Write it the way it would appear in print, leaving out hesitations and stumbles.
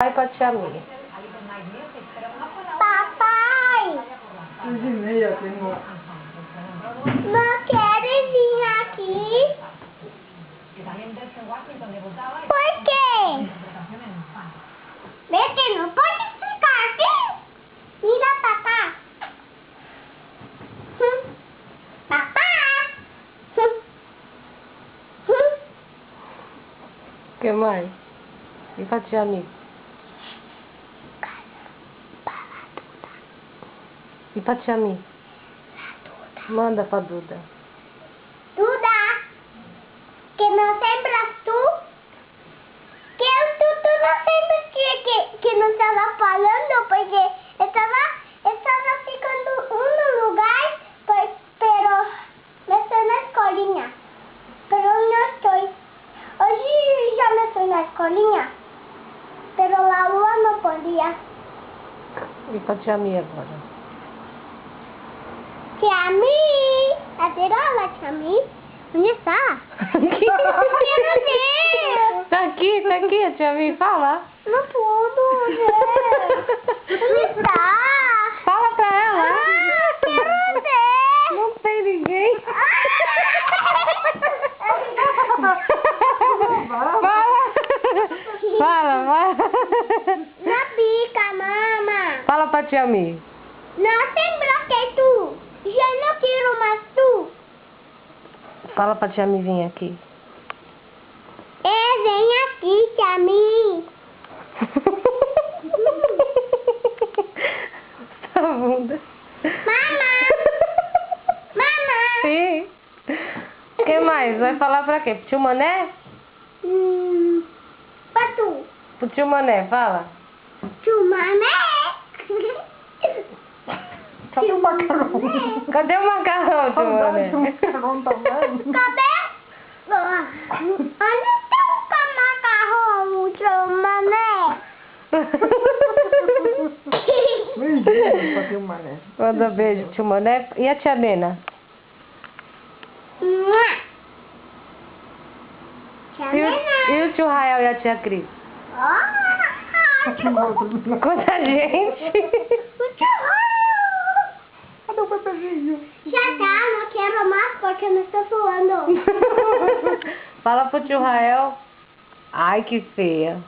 Vai pra tia Mia. Papai, 6h30 tenho. não quero vir aqui. Por quê? Você não pode ficar assim? Mira, papá. Papá. O que mais? E pra tia Mia? E pra tia Mia? Manda pra Duda. Duda, que não lembras tu? Tu não lembra que não estava falando porque estava ficando um lugar, mas estou na escolinha. Pero não estou. Hoje já me estou na escolinha, pero a lua não podia. E pra tia Mia agora? Tia Mi, adorou tia Mi? Onde está? Quero ver. Tá aqui, a tia Mia, fala. Não puedo ver. Onde está? Fala pra ela. Quero ver. Não tem ninguém. Fala. Na pica, mama. Fala pra tia Mia. Não lembra que tu. Já não quero mais tu. Fala pra tia Mia vir aqui. Vem aqui, tia Mi. Tá bunda. Mama. Sim. O que mais? Vai falar pra quê? Pro tio Mané? Pra tu. Pro tio Mané, fala. Chumamé. Cadê o macarrão? Cadê o macarrão, tio Mané? Saudade do macarrão também. Cadê? Onde está o macarrão, Chumamé? Beijinho pra tio Mané. Manda beijo, tio Mané. E a tia Nena? Tia E Nena. o tio Rael e a tia Cris? Quanta gente! Cadê o bebezinho? Já tá, não quero mais porque eu não estou suando. Fala pro tio Rael. Ai, que feia.